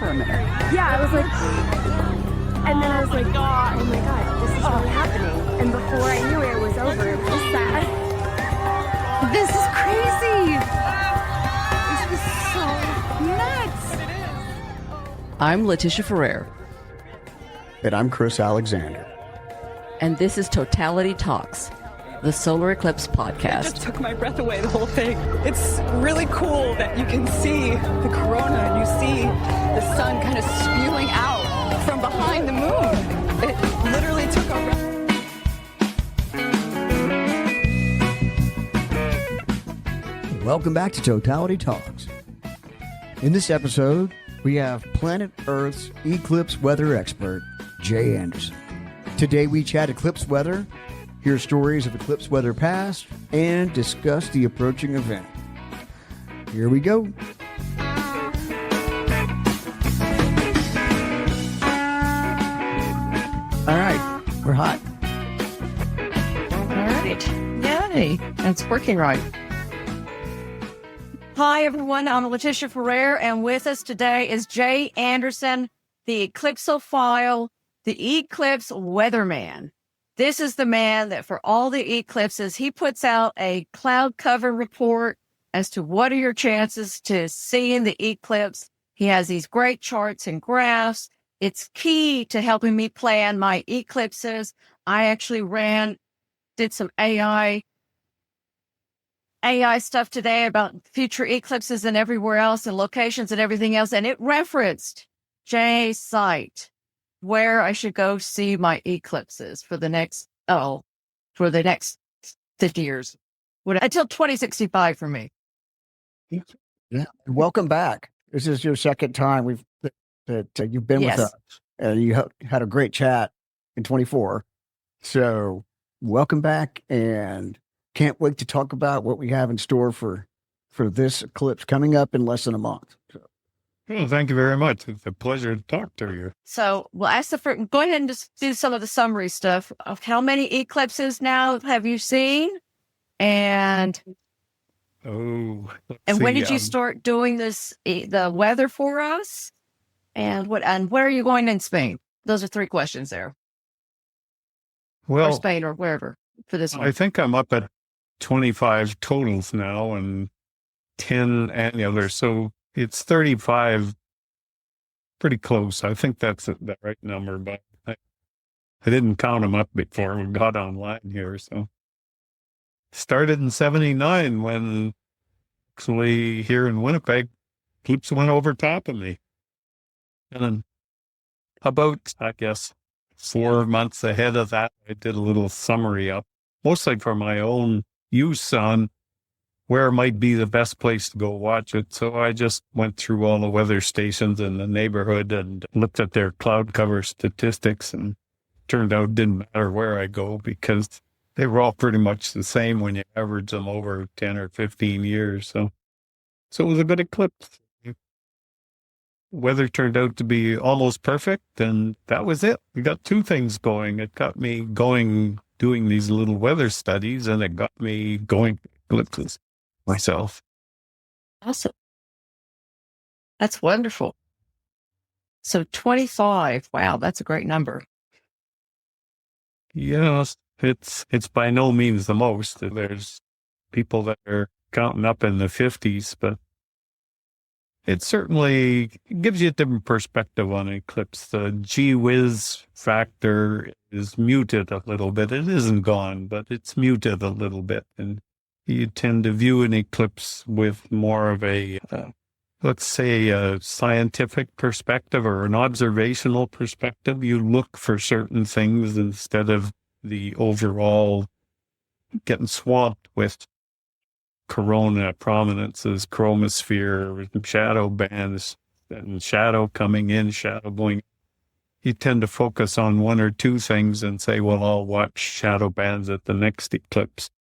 for a minute. Yeah, I was like, and then I was like, oh my God, this is really happening. And before I knew it was over, it was sad. This is crazy. This is so nuts. I'm Leticia Ferrer, And I'm Chris Alexander. and this is Totality Talks, the solar eclipse It podcast. just took my breath away, the whole thing. It's really cool that you can see the corona and you see the sun kind of spewing out from behind the moon. It literally took our breath. Welcome back to Totality Talks. In this episode, we have Planet Earth's eclipse weather expert, Jay Anderson. Today we chat eclipse weather, hear stories of eclipse weather past, and discuss the approaching event. Here we go. All right, we're hot. All right. Yay. It's working right. Hi, everyone. I'm Leticia Ferrer, and with us today is Jay Anderson, the Eclipsophile, the eclipse weatherman. This is the man that for all the eclipses, he puts out a cloud cover report as to what are your chances to seeing the eclipse. He has these great charts and graphs. It's key to helping me plan my eclipses. I actually did some AI stuff today about future eclipses and everywhere else and locations and everything else. And it referenced Jay's site where I should go see my eclipses for the next 50 years. Until 2065 for me. Yeah. Welcome back. This is your second time that you've been Yes. with us. And you had a great chat in 24. So welcome back, and can't wait to talk about what we have in store for this eclipse coming up in less than a month. So, Well, thank you very much. It's a pleasure to talk to you. So we'll ask go ahead and just do some of the summary stuff of how many eclipses now have you seen? And Oh, when did you start doing the weather for us? And where are you going in Spain? Those are three questions there. Or Well, Spain or wherever for this one. I think I'm up at 25 totals now and 10 annular. So it's 35, pretty close. I think that's the right number, but I didn't count them up before we got online here. So started in 79 when actually here in Winnipeg, eclipse went over top of me. And then about, I guess, 4 months ahead of that, I did a little summary up, mostly for my own use on where might be the best place to go watch it. So I just went through all the weather stations in the neighborhood and looked at their cloud cover statistics, and turned out it didn't matter where I go because they were all pretty much the same when you average them over 10 or 15 years. So it was a good eclipse. Weather turned out to be almost perfect, and that was it. We got two things going. It got me going, doing these little weather studies, and it got me going eclipses myself. Awesome. That's wonderful. So 25. Wow, that's a great number. Yes, it's by no means the most. There's people that are counting up in the 50s, but it certainly gives you a different perspective on an eclipse. The gee whiz factor is muted a little bit. It isn't gone, but it's muted a little bit. And you tend to view an eclipse with more of a, let's say, a scientific perspective or an observational perspective. You look for certain things instead of the overall getting swamped with corona prominences, chromosphere, shadow bands, and shadow coming in, shadow going. You tend to focus on one or two things and say, well, I'll watch shadow bands at the next eclipse.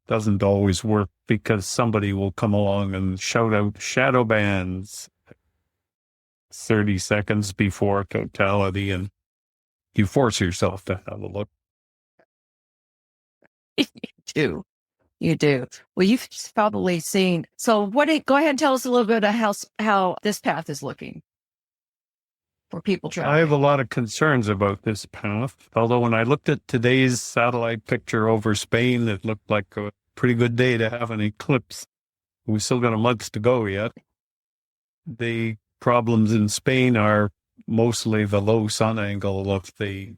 Doesn't always work because somebody will come along and shout out shadow bands 30 seconds before totality, and you force yourself to have a look. You do. You do. Well, you've probably seen. So go ahead and tell us a little bit about how this path is looking for people traveling. I have a lot of concerns about this path. Although when I looked at today's satellite picture over Spain, it looked like a pretty good day to have an eclipse. We've still got a month to go yet. The problems in Spain are mostly the low sun angle of the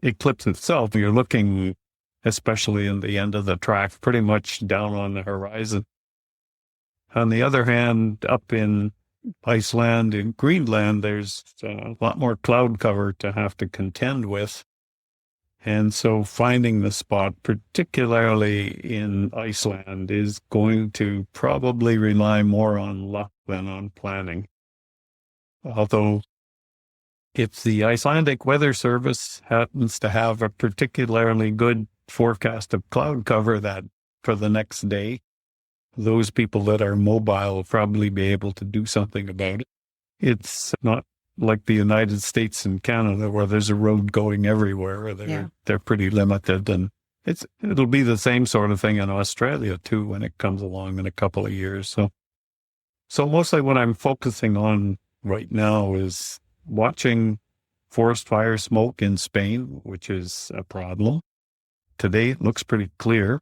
eclipse itself. You're looking, especially in the end of the track, pretty much down on the horizon. On the other hand, up in Iceland and Greenland, there's a lot more cloud cover to have to contend with. And so finding the spot, particularly in Iceland, is going to probably rely more on luck than on planning. Although, if the Icelandic Weather Service happens to have a particularly good forecast of cloud cover that for the next day, those people that are mobile will probably be able to do something about it. It's not like the United States and Canada where there's a road going everywhere. They're pretty limited, and it'll be the same sort of thing in Australia too when it comes along in a couple of years. So mostly what I'm focusing on right now is watching forest fire smoke in Spain, which is a problem. Today it looks pretty clear.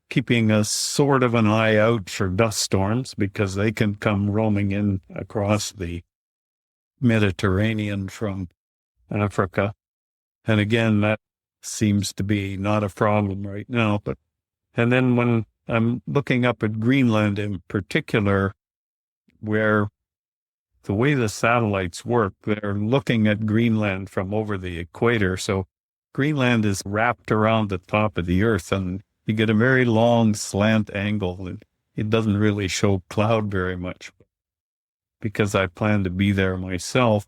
Keeping a sort of an eye out for dust storms because they can come roaming in across the Mediterranean from Africa. And again, that seems to be not a problem right now. And then when I'm looking up at Greenland in particular, where the way the satellites work, they're looking at Greenland from over the equator. So Greenland is wrapped around the top of the Earth, and you get a very long slant angle. It doesn't really show cloud very much. Because I plan to be there myself,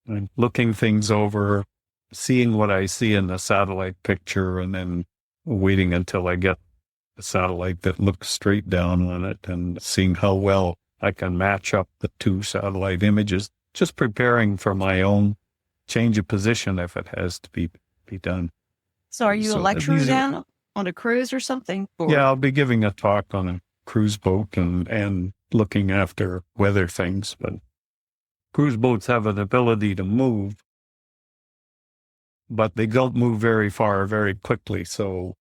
I'm looking things over, seeing what I see in the satellite picture, and then waiting until I get a satellite that looks straight down on it and seeing how well I can match up the two satellite images, just preparing for my own change of position if it has to be done. So are you a lecturer down on a cruise or something? Yeah, I'll be giving a talk on a cruise boat and looking after weather things. But cruise boats have an ability to move, but they don't move very far very quickly. So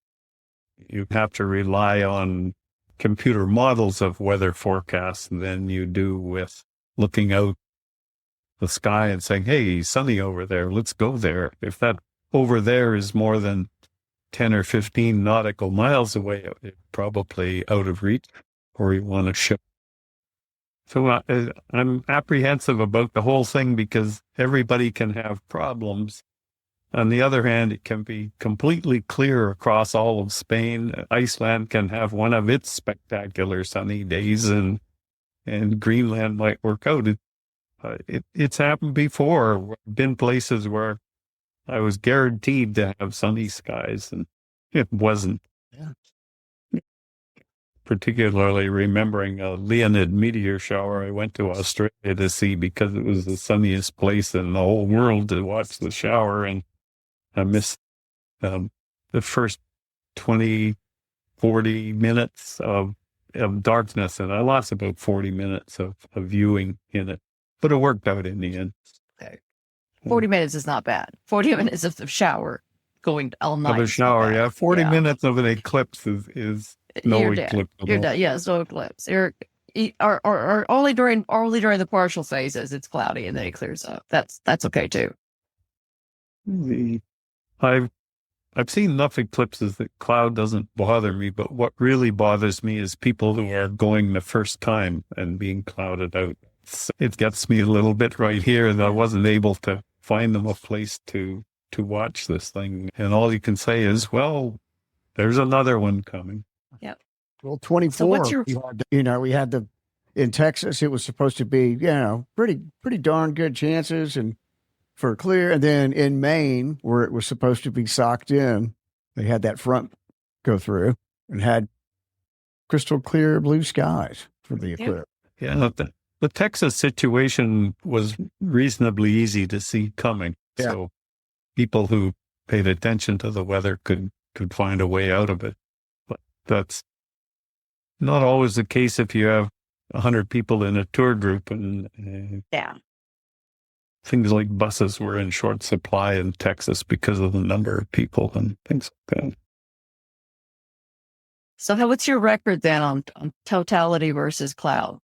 you have to rely on computer models of weather forecasts than you do with looking out the sky and saying, hey, sunny over there, let's go there. If that over there is more than 10 or 15 nautical miles away, it's probably out of reach, or you want to ship. So I'm apprehensive about the whole thing because everybody can have problems. On the other hand, it can be completely clear across all of Spain. Iceland can have one of its spectacular sunny days, and Greenland might work out. It's happened before. I've been places where I was guaranteed to have sunny skies, and it wasn't. Yeah. Particularly remembering a Leonid meteor shower I went to Australia to see because it was the sunniest place in the whole world to watch the shower, and I missed the first 20, 40 minutes of darkness, and I lost about 40 minutes of viewing in it. But it worked out in the end. Okay. 40 minutes is not bad. 40 minutes of the shower going all night. Of a shower, yeah. 40 minutes of an eclipse is no eclipse. You're done. Yeah, it's no eclipse. Or only during the partial phases, it's cloudy and then it clears up. That's okay too. I've seen enough eclipses that cloud doesn't bother me, but what really bothers me is people who are going the first time and being clouded out. It gets me a little bit right here that I wasn't able to find them a place to watch this thing. And all you can say is, well, there's another one coming. Yep. Well, 24. So what's your... we had in Texas, it was supposed to be, pretty darn good chances and for clear. And then in Maine, where it was supposed to be socked in, they had that front go through and had crystal clear blue skies for the eclipse. Yeah. The Texas situation was reasonably easy to see coming. Yeah. So people who paid attention to the weather could could find a way out of it. But that's not always the case if you have 100 people in a tour group, and Yeah. things like buses were in short supply in Texas because of the number of people and things like that. So what's your record then on totality versus cloud?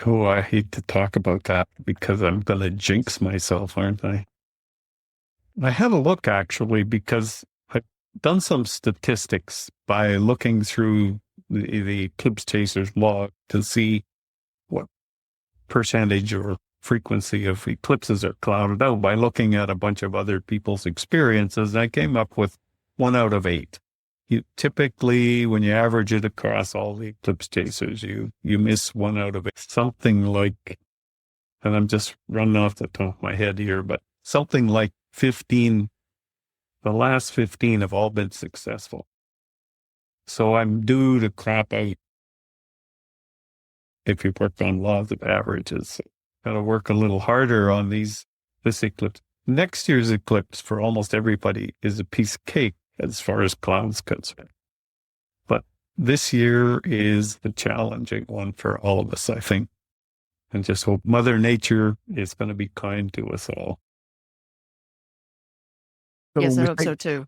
Oh, I hate to talk about that because I'm going to jinx myself, aren't I? I had a look actually because I've done some statistics by looking through the Eclipse Chasers log to see what percentage or frequency of eclipses are clouded out by looking at a bunch of other people's experiences. I came up with 1 out of 8. You typically, when you average it across all the eclipse chasers, you miss 1 out of 8. Something like, and I'm just running off the top of my head here, but something like 15, the last 15 have all been successful. So I'm due to crap out if you work on laws of averages. Got to work a little harder on this eclipse. Next year's eclipse for almost everybody is a piece of cake as far as clouds concerned. But this year is the challenging one for all of us, I think. And just hope Mother Nature is going to be kind to us all. So Yes, when I we hope say- so too.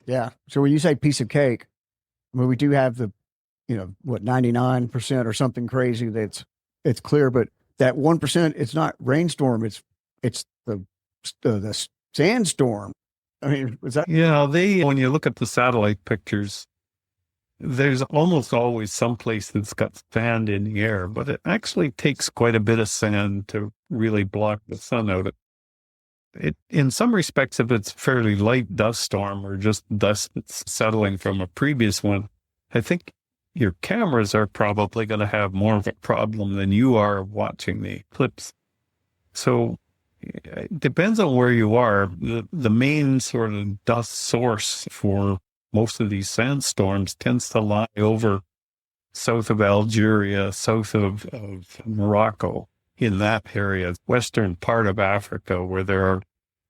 Yeah. So when you say piece of cake, I mean, we do have the, 99% or something crazy it's clear, but that 1%, it's not rainstorm. It's the sandstorm. I mean, was that? Yeah, when you look at the satellite pictures, there's almost always some place that's got sand in the air, but it actually takes quite a bit of sand to really block the sun out. In some respects, if it's fairly light dust storm or just dust that's settling from a previous one, I think your cameras are probably going to have more of a problem than you are watching the eclipse. So it depends on where you are. The main sort of dust source for most of these sandstorms tends to lie over south of Algeria, south of Morocco, in that area, western part of Africa, where there are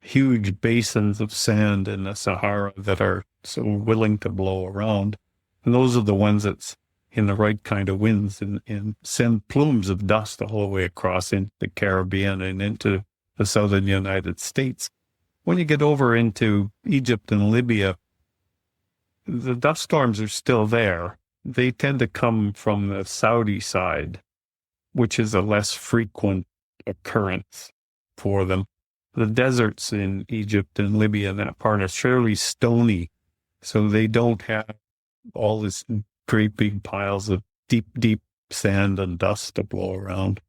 huge basins of sand in the Sahara that are so willing to blow around. And those are the ones that's in the right kind of winds and send plumes of dust all the way across into the Caribbean and into the southern United States. When you get over into Egypt and Libya, the dust storms are still there. They tend to come from the Saudi side, which is a less frequent occurrence for them. The deserts in Egypt and Libya and that part are fairly stony, so they don't have all this great big piles of deep sand and dust to blow around.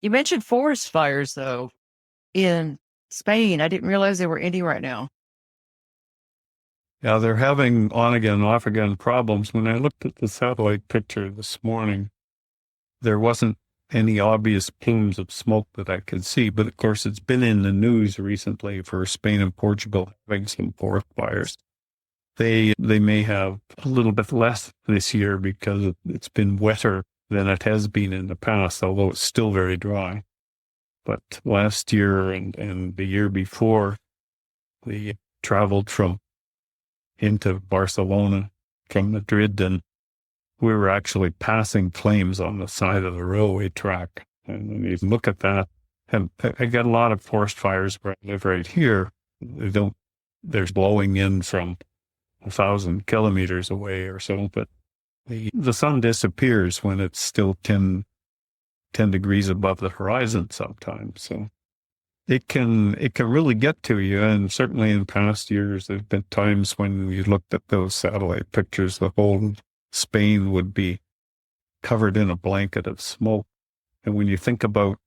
You mentioned forest fires, though, in Spain. I didn't realize there were any right now. Yeah, they're having on again, off again problems. When I looked at the satellite picture this morning, there wasn't any obvious plumes of smoke that I could see. But of course, it's been in the news recently for Spain and Portugal having some forest fires. They may have a little bit less this year because it's been wetter than it has been in the past, although it's still very dry. But last year and the year before, they traveled into Barcelona from Madrid, and we were actually passing flames on the side of the railway track. And when you look at that, and I get a lot of forest fires where I live right here. There's blowing in from 1,000 kilometers away or so, but the sun disappears when it's still 10 degrees above the horizon sometimes. So it can really get to you. And certainly in past years, there have been times when you looked at those satellite pictures, the whole Spain would be covered in a blanket of smoke. And when you think about,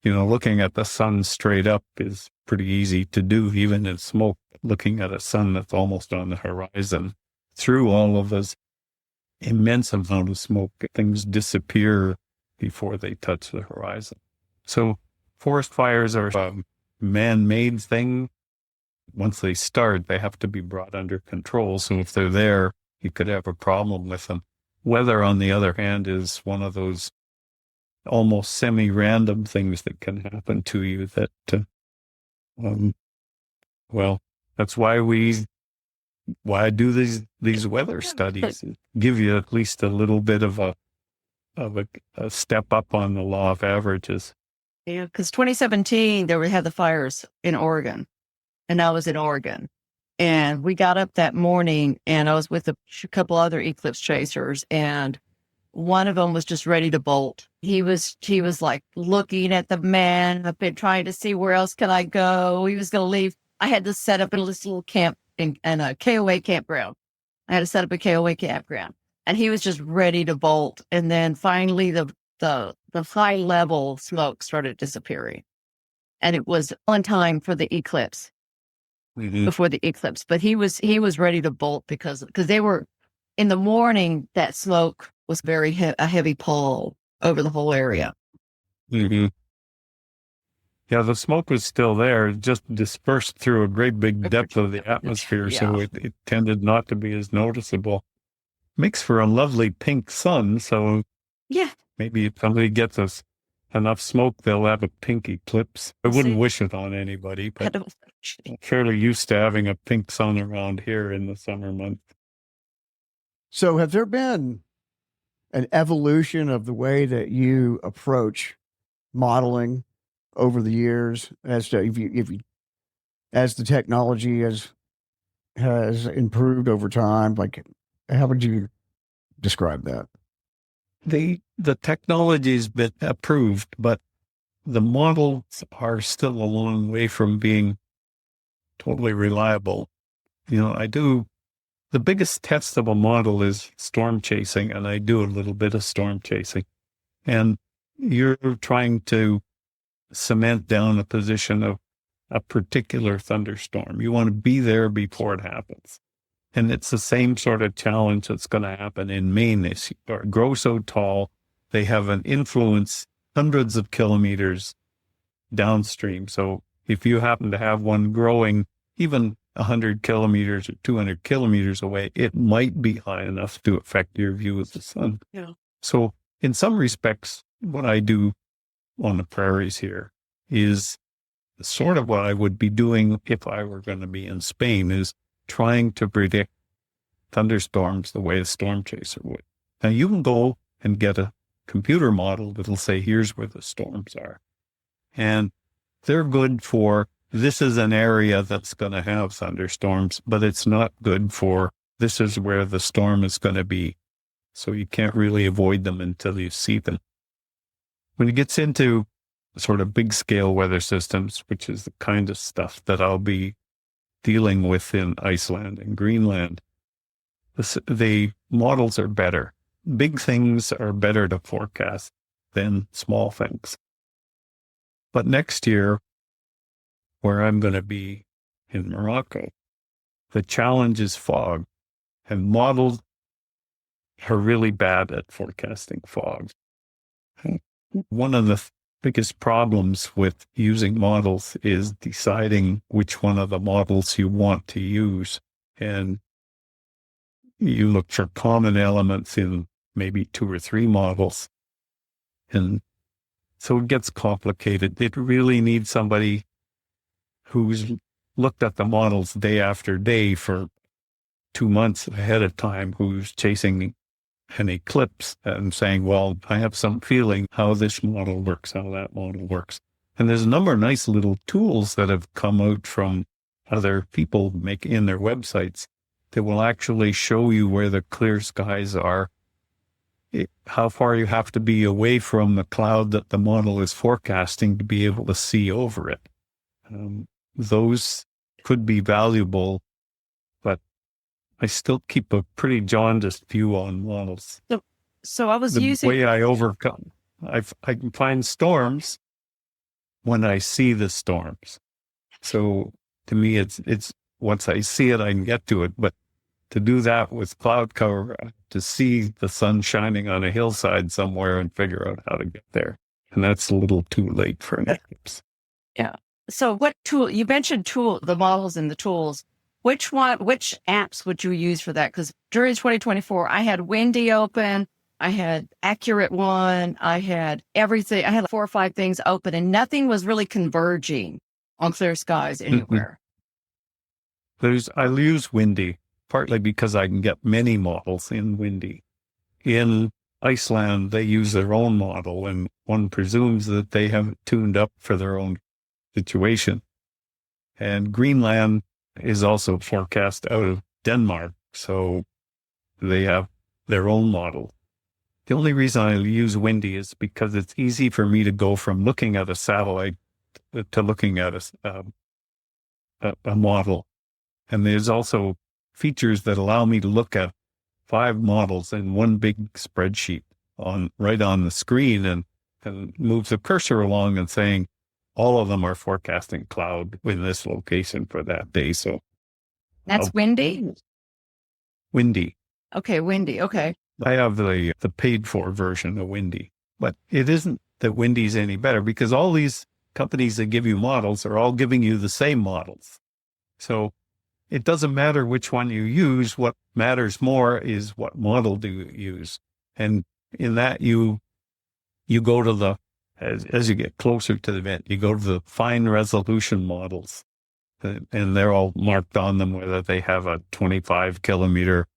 looking at the sun straight up is pretty easy to do, even in smoke. Looking at a sun that's almost on the horizon, through all of this immense amount of smoke, things disappear before they touch the horizon. So forest fires are a man-made thing. Once they start, they have to be brought under control. So if they're there, you could have a problem with them. Weather, on the other hand, is one of those almost semi-random things that can happen to you that Well, that's why I do these weather studies, give you at least a little bit of a step up on the law of averages. Yeah, because 2017, we had the fires in Oregon, and I was in Oregon. And we got up that morning, and I was with a couple other eclipse chasers, and one of them was just ready to bolt. He was like looking at the man up and trying to see where else can I go. He was going to leave. I had to set up in this little camp in a KOA campground. I had to set up a KOA campground, and he was just ready to bolt. And then finally, the high level smoke started disappearing, and it was on time for the eclipse. Before the eclipse, but he was ready to bolt because they were in the morning. That smoke was very a heavy pall over the whole area. Mm-hmm. Yeah, the smoke was still there, just dispersed through a great big depth of the atmosphere, so it tended not to be as noticeable. Makes for a lovely pink sun, so yeah, maybe if somebody gets us enough smoke, they'll have a pink eclipse. I wouldn't wish it on anybody, but I'm fairly used to having a pink sun around here in the summer months. So have there been an evolution of the way that you approach modeling over the years as to as the technology has improved over time? Like, how would you describe that? The technology's been approved, but the models are still a long way from being totally reliable. The biggest test of a model is storm chasing, and I do a little bit of storm chasing. And you're trying to cement down a position of a particular thunderstorm. You want to be there before it happens. And it's the same sort of challenge that's going to happen in Maine. They grow so tall, they have an influence hundreds of kilometers downstream. So if you happen to have one growing even 100 kilometers or 200 kilometers away, it might be high enough to affect your view of the sun. Yeah. So in some respects, what I do on the prairies here is sort of what I would be doing if I were going to be in Spain, is trying to predict thunderstorms the way a storm chaser would. Now you can go and get a computer model that'll say, here's where the storms are. And they're good for, this is an area that's going to have thunderstorms, but it's not good for, this is where the storm is going to be. So you can't really avoid them until you see them. When it gets into sort of big scale weather systems, which is the kind of stuff that I'll be dealing with in Iceland and Greenland, the models are better. Big things are better to forecast than small things. But next year, where I'm going to be in Morocco, the challenge is fog, and models are really bad at forecasting fog. One of the biggest problems with using models is deciding which one of the models you want to use. And you look for common elements in maybe 2 or 3 models. And so it gets complicated. It really needs somebody who's looked at the models day after day for 2 months ahead of time, who's chasing an eclipse and saying, well, I have some feeling how this model works, how that model works. And there's a number of nice little tools that have come out from other people in their websites that will actually show you where the clear skies are, how far you have to be away from the cloud that the model is forecasting to be able to see over it. Those could be valuable, but I still keep a pretty jaundiced view on models. So I was the way I overcome. I can find storms when I see the storms. So to me, it's once I see it, I can get to it. But to do that with cloud cover, to see the sun shining on a hillside somewhere and figure out how to get there, and that's a little too late for an eclipse. Yeah. So what tool, you mentioned the models and the tools. Which apps would you use for that? Because during 2024, I had Windy open, I had Accurate One, I had everything. I had 4 or 5 things open, and nothing was really converging on clear skies anywhere. I'll use windy, partly because I can get many models in windy. In Iceland, they use their own model, and one presumes that they have it tuned up for their own situation. And Greenland is also forecast out of Denmark, so they have their own model. The only reason I use windy is because it's easy for me to go from looking at a satellite to looking at a model. And there's also features that allow me to look at 5 models in one big spreadsheet right on the screen and move the cursor along and saying all of them are forecasting cloud in this location for that day. So That's windy? windy. Okay, windy. Okay. I have the paid for version of windy, but it isn't that windy's any better because all these companies that give you models are all giving you the same models. So it doesn't matter which one you use. What matters more is what model do you use. And in that, you go to as you get closer to the event, you go to the fine resolution models, and they're all marked on them, whether they have a 25 kilometer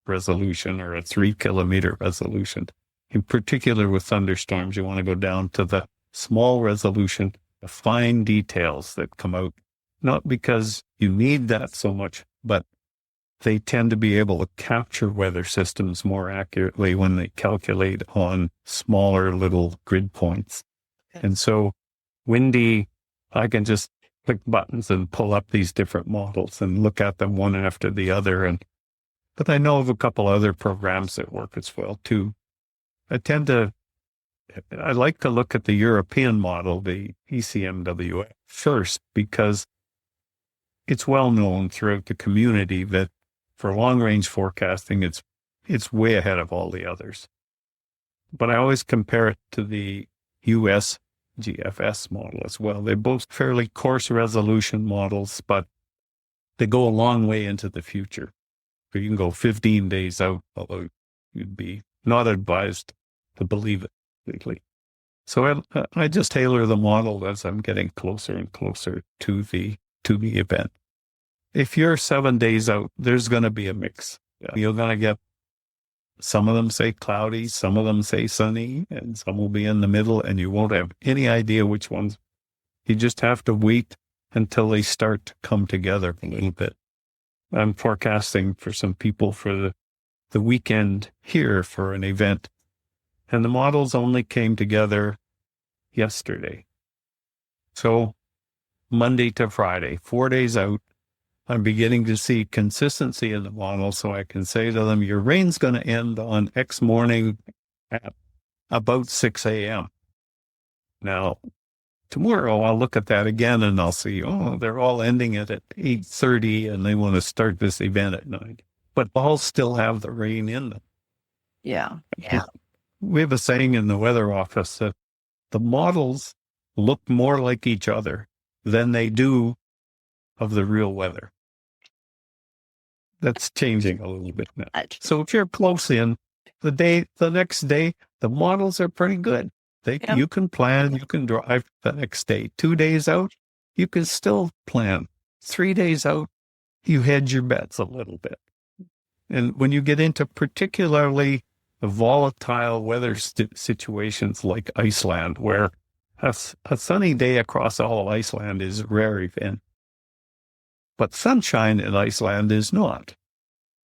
resolution or a 3 kilometer resolution. In particular with thunderstorms, you want to go down to the small resolution, the fine details that come out, not because you need that so much, but they tend to be able to capture weather systems more accurately when they calculate on smaller little grid points. Okay. And so windy, I can just click buttons and pull up these different models and look at them one after the other. But I know of a couple other programs that work as well too. I like to look at the European model, the ECMWF, first, because it's well known throughout the community that for long-range forecasting, it's way ahead of all the others. But I always compare it to the US GFS model as well. They're both fairly coarse resolution models, but they go a long way into the future. So you can go 15 days out, although you'd be not advised to believe it completely. So I just tailor the model as I'm getting closer and closer to the event. If you're 7 days out, there's going to be a mix. You're going to get, some of them say cloudy, some of them say sunny, and some will be in the middle, and you won't have any idea which ones. You just have to wait until they start to come together a little bit. I'm forecasting for some people for the weekend here for an event, and the models only came together yesterday. So Monday to Friday, 4 days out, I'm beginning to see consistency in the model, so I can say to them, your rain's going to end on X morning at about 6 a.m. Now, tomorrow I'll look at that again and I'll see, they're all ending it at 8:30 and they want to start this event at 9. But all still have the rain in them. Yeah. We have a saying in the weather office that the models look more like each other than they do of the real weather. That's changing a little bit now. So if you're close in, the next day, the models are pretty good. You can plan, you can drive the next day. 2 days out, you can still plan. 3 days out, you hedge your bets a little bit. And when you get into particularly volatile weather situations like Iceland, where a sunny day across all of Iceland is a rare event, but sunshine in Iceland is not.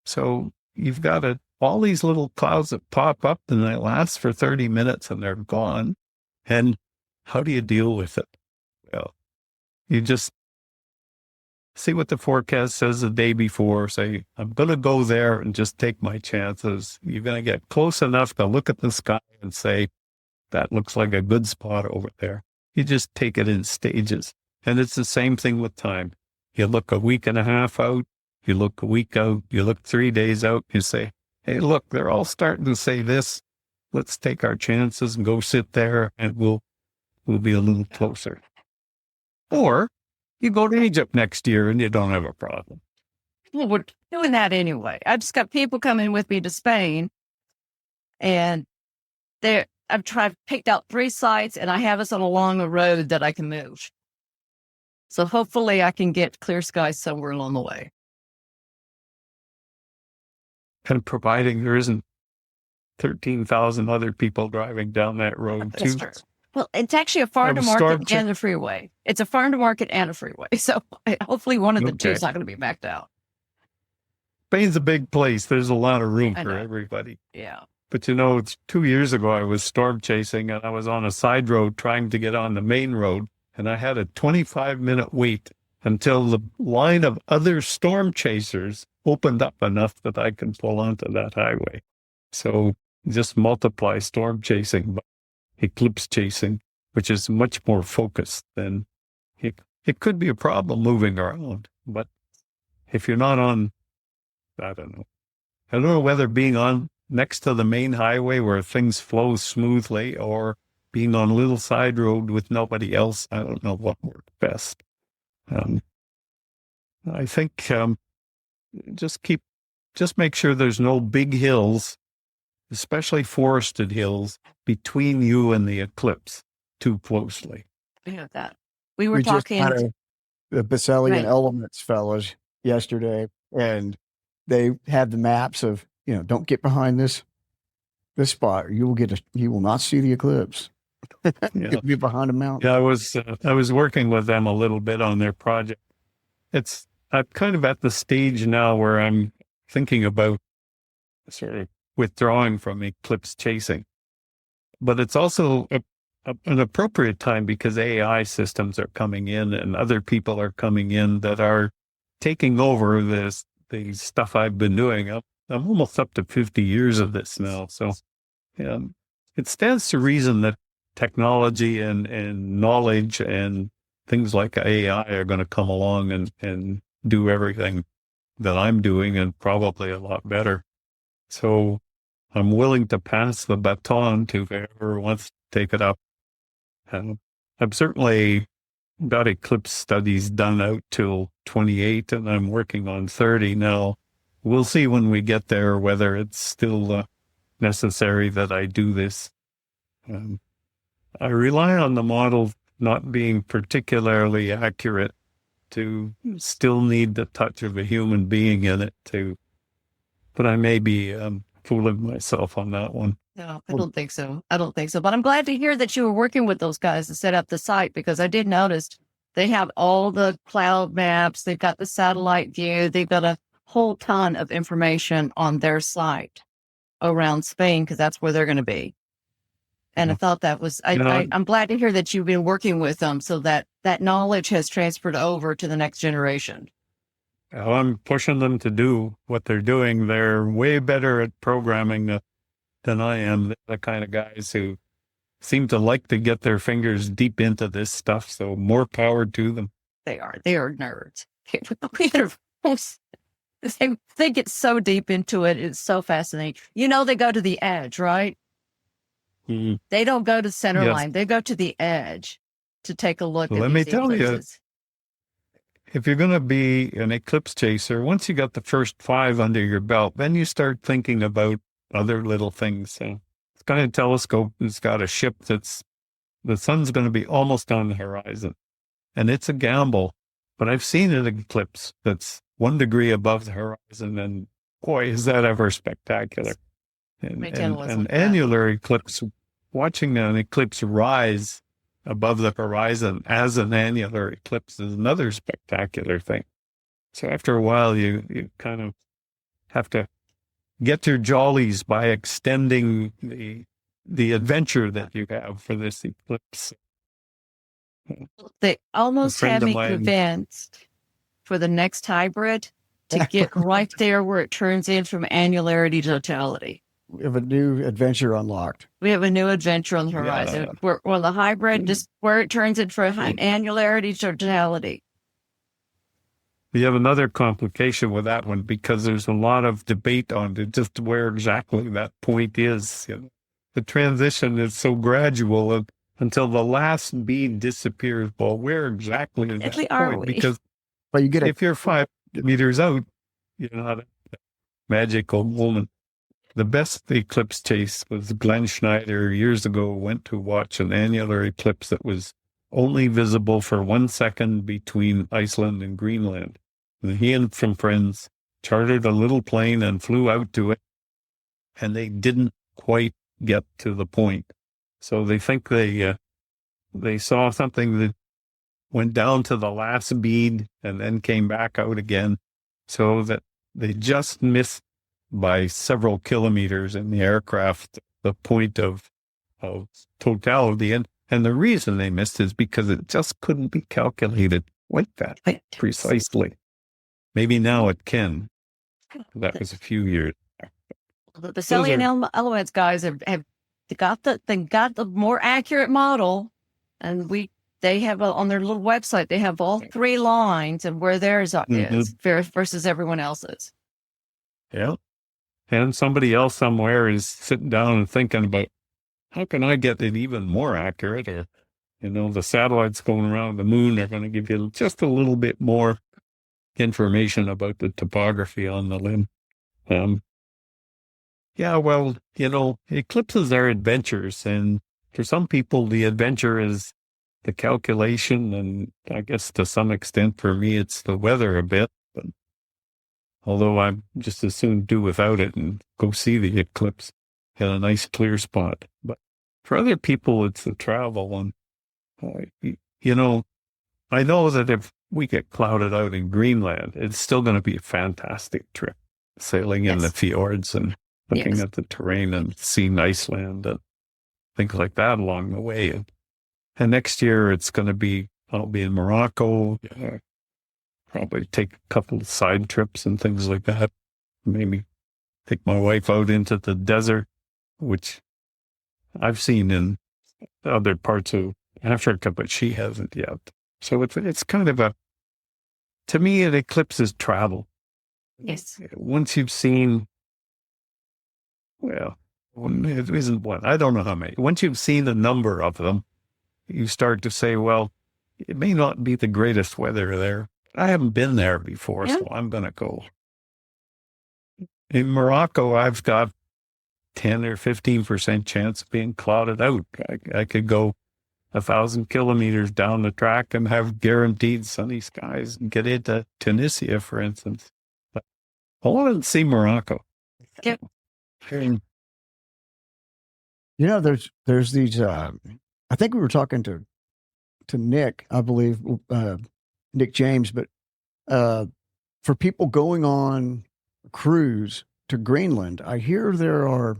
So you've got all these little clouds that pop up and they last for 30 minutes and they're gone. And how do you deal with it? Well, you just see what the forecast says the day before. Say, I'm going to go there and just take my chances. You're going to get close enough to look at the sky and say, that looks like a good spot over there. You just take it in stages. And it's the same thing with time. You look a week and a half out, you look a week out, you look 3 days out, you say, hey, look, they're all starting to say this. Let's take our chances and go sit there and we'll be a little closer. Or you go to Egypt next year and you don't have a problem. Well, we're doing that anyway. I've just got people coming with me to Spain, and I've picked out 3 sites, and I have us along a road that I can move. So hopefully I can get clear skies somewhere along the way. And providing there isn't 13,000 other people driving down that road That's too. true. Well, it's actually a farm to market and a freeway. It's a farm to market and a freeway. So hopefully one of the two is not going to be backed out. Spain's a big place. There's a lot of room I for know. everybody. Yeah. But it's 2 years ago, I was storm chasing and I was on a side road trying to get on the main road. And I had a 25-minute wait until the line of other storm chasers opened up enough that I could pull onto that highway. So just multiply storm chasing by eclipse chasing, which is much more focused than it could be a problem moving around. But if you're not on, I don't know whether being on next to the main highway where things flow smoothly or being on a little side road with nobody else, I don't know what worked best. I think just make sure there's no big hills, especially forested hills, between you and the eclipse too closely. Yeah, that. We were We just talking. had the Besselian Right. Elements fellows yesterday, and they had the maps of, don't get behind this spot, or you will not see the eclipse. Yeah. You'll be behind a mountain. Yeah, I was working with them a little bit on their project. I'm kind of at the stage now where I'm thinking about sort of withdrawing from eclipse chasing. But it's also an appropriate time because AI systems are coming in and other people are coming in that are taking over the stuff I've been doing. I'm almost up to 50 years of this now. So it stands to reason that technology and knowledge and things like AI are going to come along and do everything that I'm doing and probably a lot better. So I'm willing to pass the baton to whoever wants to take it up. I've certainly got eclipse studies done out till 28 and I'm working on 30 now. We'll see when we get there whether it's still necessary that I do this. I rely on the model not being particularly accurate to still need the touch of a human being in it but I may be fooling myself on that one. No, I don't think so. But I'm glad to hear that you were working with those guys to set up the site, because I did notice they have all the cloud maps. They've got the satellite view. They've got a whole ton of information on their site around Spain, because that's where they're going to be. And I thought that was, I'm glad to hear that you've been working with them so that that knowledge has transferred over to the next generation. Well, I'm pushing them to do what they're doing. They're way better at programming than I am. They're the kind of guys who seem to like to get their fingers deep into this stuff. So more power to them. They are nerds. They get so deep into it. It's so fascinating. They go to the edge, right? Mm-hmm. They don't go to center Yes. line. They go to the edge to take a look at Let me these tell you, eclipses. if you're going to be an eclipse chaser, once you got the first 5 under your belt, then you start thinking about other little things. So it's got a telescope. It's got a ship the sun's going to be almost on the horizon. And it's a gamble. But I've seen an eclipse that's 1 degree above the horizon. And boy, is that ever spectacular. And an annular eclipse, watching an eclipse rise above the horizon as an annular eclipse is another spectacular thing. So after a while, you kind of have to get your jollies by extending the adventure that you have for this eclipse. They almost friend had of me mine- convinced for the next hybrid to get right there where it turns in from annularity to totality. We have a new adventure unlocked. We have a new adventure on the horizon. Where the hybrid, just where it turns in from annularity to totality. You have another complication with that one because there's a lot of debate on just where exactly that point is. The transition is so gradual until the last bead disappears. Well, where exactly is Exactly that are point? we? Because But you get if you're 5 meters out, you're not a magical moment. The best eclipse chase was Glenn Schneider years ago went to watch an annular eclipse that was only visible for 1 second between Iceland and Greenland. And he and some friends chartered a little plane and flew out to it, and they didn't quite get to the point. So they think they saw something that went down to the last bead and then came back out again, so that they just missed by several kilometers in the aircraft the point of totality. And the reason they missed is because it just couldn't be calculated like that precisely. Maybe now it can. That was a few years. The salient elements guys have got the more accurate model, and they have on their little website, they have all three lines of where theirs is versus everyone else's. Yeah. And somebody else somewhere is sitting down and thinking about, how can I get it even more accurate? Or, the satellites going around the moon are going to give you just a little bit more information about the topography on the limb. Eclipses are adventures, and for some people, the adventure is the calculation, and I guess to some extent for me, it's the weather a bit. But although I'm just as soon do without it and go see the eclipse in a nice clear spot. But for other people, it's the travel. And, I know that if we get clouded out in Greenland, it's still going to be a fantastic trip, sailing in the fjords and looking at the terrain and seeing Iceland and things like that along the way. And next year I'll be in Morocco, probably take a couple of side trips and things like that. Maybe take my wife out into the desert, which I've seen in other parts of Africa, but she hasn't yet. So it's kind of to me, an eclipse is travel. Yes. Once you've seen, it isn't one, I don't know how many. Once you've seen a number of them, you start to say, well, it may not be the greatest weather there. I haven't been there before, so I'm going to go. In Morocco, I've got 10 or 15% chance of being clouded out. I could go 1,000 kilometers down the track and have guaranteed sunny skies and get into Tunisia, for instance. But I want to see Morocco. Yep. There's these, I think we were talking to Nick, I believe, Nick James, but for people going on a cruise to Greenland, I hear there are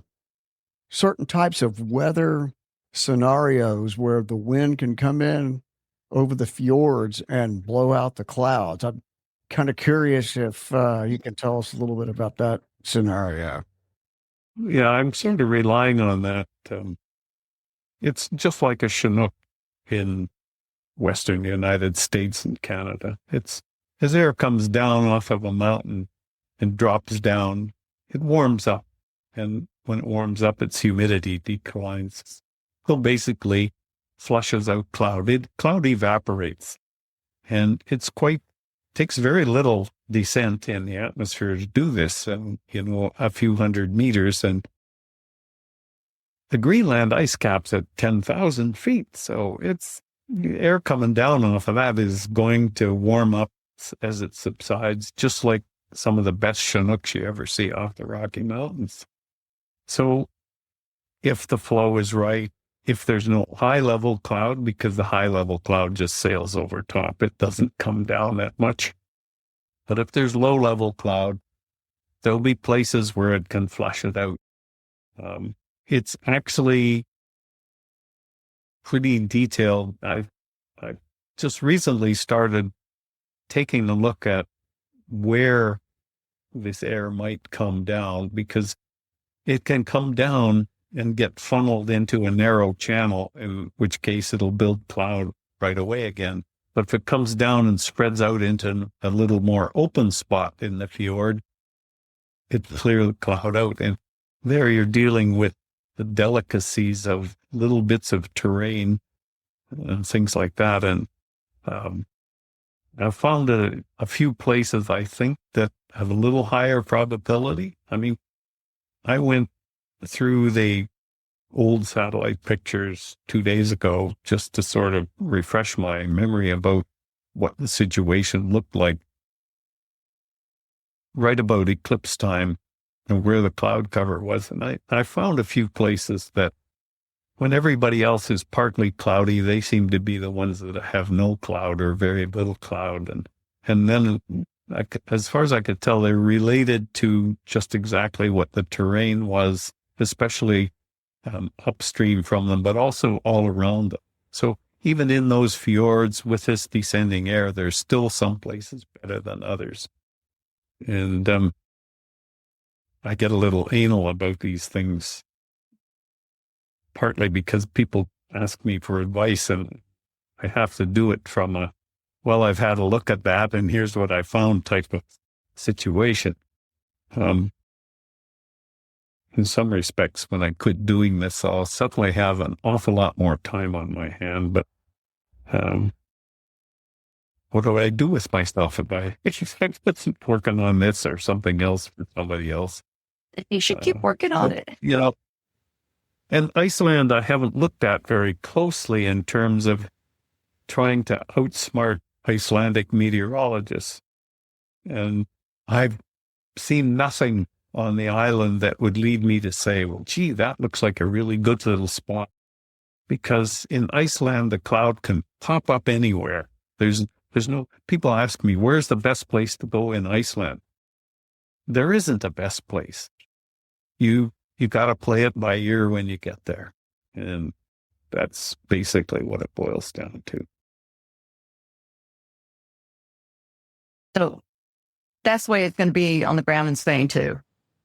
certain types of weather scenarios where the wind can come in over the fjords and blow out the clouds. I'm kind of curious if you can tell us a little bit about that scenario. Yeah, I'm sort of relying on that. It's just like a chinook in Western United States and Canada. It's as air comes down off of a mountain and drops down, it warms up. And when it warms up, its humidity declines. So basically flushes out cloud. Cloud evaporates. And takes very little descent in the atmosphere to do this, and a few hundred meters. And the Greenland ice cap's at 10,000 feet. So it's air coming down off of that is going to warm up as it subsides, just like some of the best Chinooks you ever see off the Rocky Mountains. So if the flow is right, if there's no high-level cloud, because the high-level cloud just sails over top, it doesn't come down that much. But if there's low-level cloud, there'll be places where it can flush it out. It's actually pretty detailed. I just recently started taking a look at where this air might come down, because it can come down and get funneled into a narrow channel, in which case it'll build cloud right away again. But if it comes down and spreads out into a little more open spot in the fjord, it clears the cloud out. And there you're dealing with the delicacies of little bits of terrain and things like that. And I've found a few places, I think, that have a little higher probability. I mean, I went through the old satellite pictures 2 days ago just to sort of refresh my memory about what the situation looked like. right about eclipse time and where the cloud cover was. And I found a few places that when everybody else is partly cloudy, they seem to be the ones that have no cloud or very little cloud. And then, as far as I could tell, they're related to just exactly what the terrain was, especially upstream from them, but also all around them. So even in those fjords with this descending air, there's still some places better than others. And I get a little anal about these things, partly because people ask me for advice and I have to do it from I've had a look at that and here's what I found type of situation. In some respects, when I quit doing this, I'll suddenly have an awful lot more time on my hand. But what do I do with myself if I wasn't working on this or something else for somebody else? You should keep working on it. And Iceland, I haven't looked at very closely in terms of trying to outsmart Icelandic meteorologists. And I've seen nothing on the island that would lead me to say, well, gee, that looks like a really good little spot. Because in Iceland, the cloud can pop up anywhere. There's no, people ask me, where's the best place to go in Iceland? There isn't a best place. You got to play it by ear when you get there. And that's basically what it boils down to. So that's the way it's going to be on the ground in Spain, too.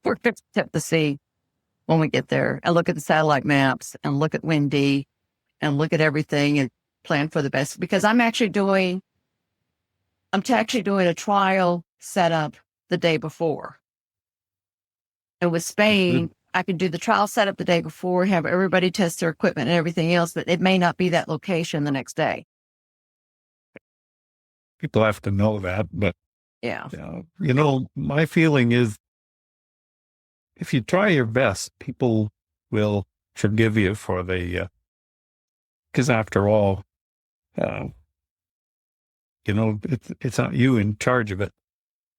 We're going to tip the sea when we get there and look at the satellite maps and look at windy and look at everything and plan for the best. Because I'm actually doing a trial setup the day before. And with Spain, I can do the trial setup the day before, have everybody test their equipment and everything else, but it may not be that location the next day. People have to know that, but yeah, my feeling is if you try your best, people will forgive you for because after all, it's not you in charge of it.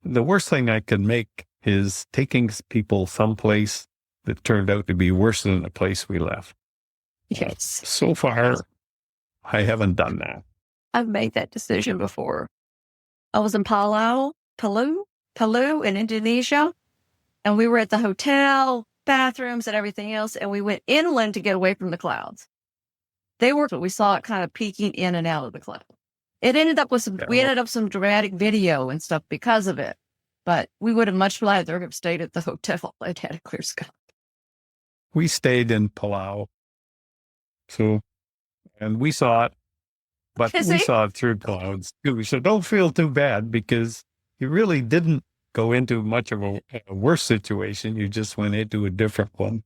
The worst thing I could make is taking people someplace that turned out to be worse than the place we left. Yes. So far, I haven't done that. I've made that decision before. I was in Palu in Indonesia, and we were at the hotel, bathrooms and everything else, and we went inland to get away from the clouds. We saw it kind of peeking in and out of the cloud. It ended up with we ended up some dramatic video and stuff because of it, but we would have much rather have stayed at the hotel and had a clear sky. We stayed in Palau, and we saw it, but we saw it through clouds too. So don't feel too bad because you really didn't go into much of a worse situation. You just went into a different one.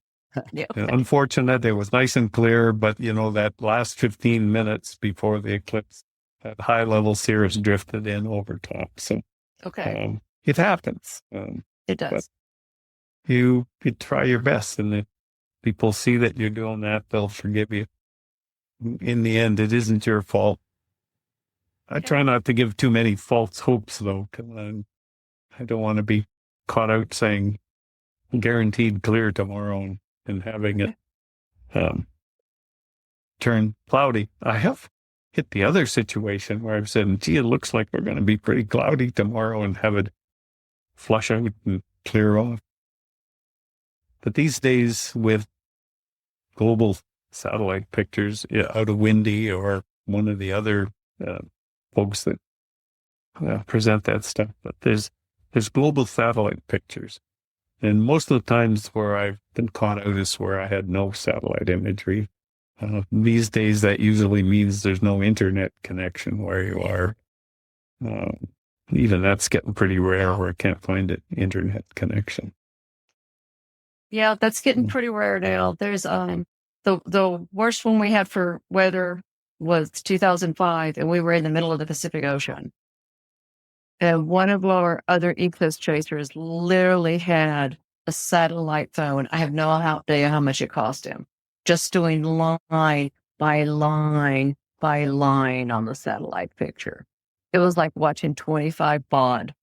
Yeah. Unfortunate, it was nice and clear, but that last 15 minutes before the eclipse, that high level cirrus drifted in over top. So it happens. It does. But you try your best, and if people see that you're doing that, they'll forgive you. In the end, it isn't your fault. I try not to give too many false hopes, though, because I don't want to be caught out saying guaranteed clear tomorrow and having it turn cloudy. I have hit the other situation where I've said, gee, it looks like we're going to be pretty cloudy tomorrow, and have it flush out and clear off. But these days with global satellite pictures out of Windy or one of the other folks that present that stuff, but there's global satellite pictures. And most of the times where I've been caught out is where I had no satellite imagery. These days, that usually means there's no internet connection where you are. Even that's getting pretty rare where I can't find an internet connection. Yeah, that's getting pretty rare now. There's the worst one we had for weather was 2005, and we were in the middle of the Pacific Ocean. And one of our other eclipse chasers literally had a satellite phone. I have no idea how much it cost him. Just doing line by line by line on the satellite picture. It was like watching 25 baud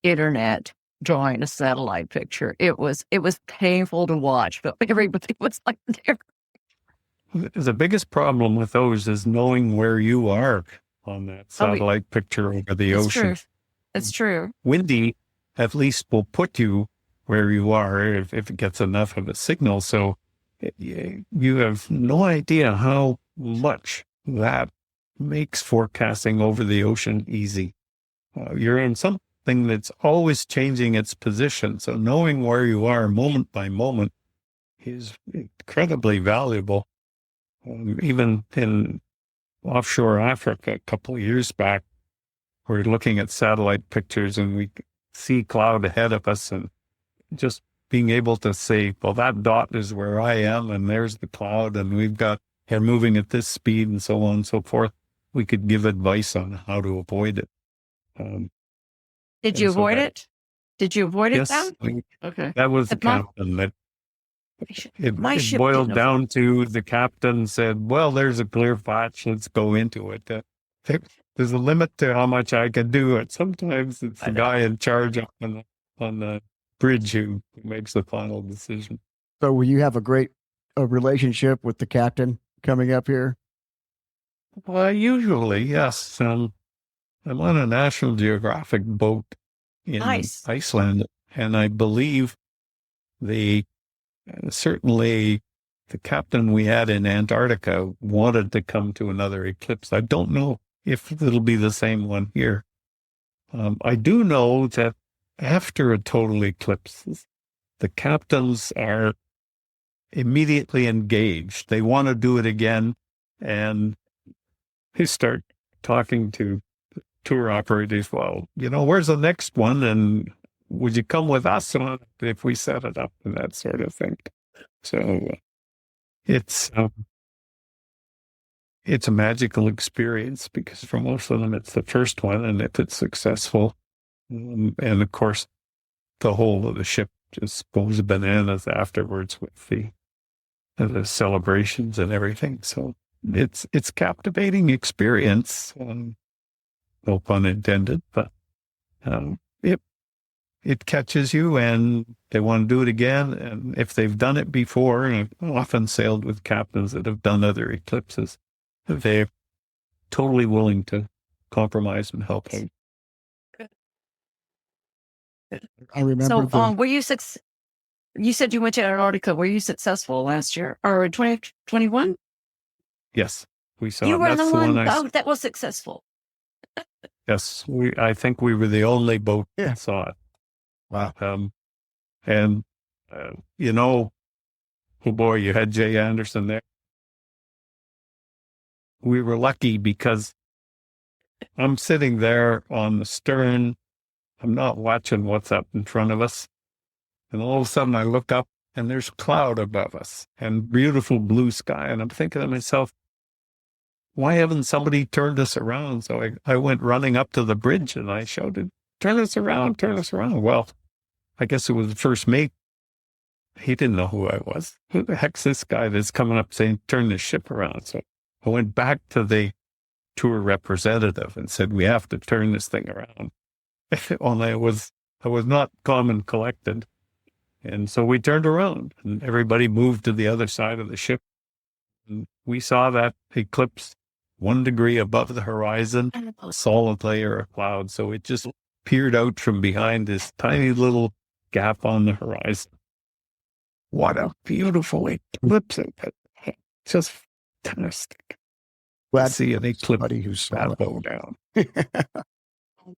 internet drawing a satellite picture. It was painful to watch, but everybody was like there. The biggest problem with those is knowing where you are on that satellite picture over the ocean. True. It's true. Windy, at least, will put you where you are if it gets enough of a signal. So you have no idea how much that makes forecasting over the ocean easy. You're in something that's always changing its position. So knowing where you are moment by moment is incredibly valuable. Even in offshore Africa a couple of years back, we're looking at satellite pictures and we see cloud ahead of us, and just being able to say, well, that dot is where I am and there's the cloud and we're moving at this speed and so on and so forth. We could give advice on how to avoid it. Did you avoid it? Did you avoid it then? Okay. That was the captain that it boiled down to the captain said, well, there's a clear patch. Let's go into it. There's a limit to how much I can do it. Sometimes it's the guy in charge on the bridge who makes the final decision. So will you have a great relationship with the captain coming up here? Well, usually, yes. I'm on a National Geographic boat in Iceland, and I believe certainly the captain we had in Antarctica wanted to come to another eclipse. I don't know if it'll be the same one here. I do know that after a total eclipse, the captains are immediately engaged. They want to do it again, and they start talking to tour operators. Well, where's the next one? And would you come with us on if we set it up and that sort of thing? So it's a magical experience because for most of them, it's the first one. And if it's successful, and of course, the whole of the ship just goes bananas afterwards with the celebrations and everything. So it's captivating experience. No pun intended, but it catches you and they want to do it again. And if they've done it before, and I've often sailed with captains that have done other eclipses, they're totally willing to compromise and help out. I remember. So, were you you said you went to Antarctica. Were you successful last year or in 2021? Yes, we saw. You were the one that was successful. Yes, I think we were the only boat that saw it. Wow. Oh boy, you had Jay Anderson there. We were lucky because I'm sitting there on the stern. I'm not watching what's up in front of us. And all of a sudden I look up and there's cloud above us and beautiful blue sky. And I'm thinking to myself, why haven't somebody turned us around? So I went running up to the bridge and I shouted, turn us around, turn us around. Well, I guess it was the first mate. He didn't know who I was. Who the heck's this guy that's coming up saying, turn the ship around? So I went back to the tour representative and said, we have to turn this thing around. Only I was not calm and collected. And so we turned around and everybody moved to the other side of the ship. And we saw that eclipse 1 degree above the horizon, a solid layer of cloud. So it just peered out from behind this tiny little gap on the horizon. What a beautiful eclipse. Just fantastic. Glad see an eclipse who's that low down.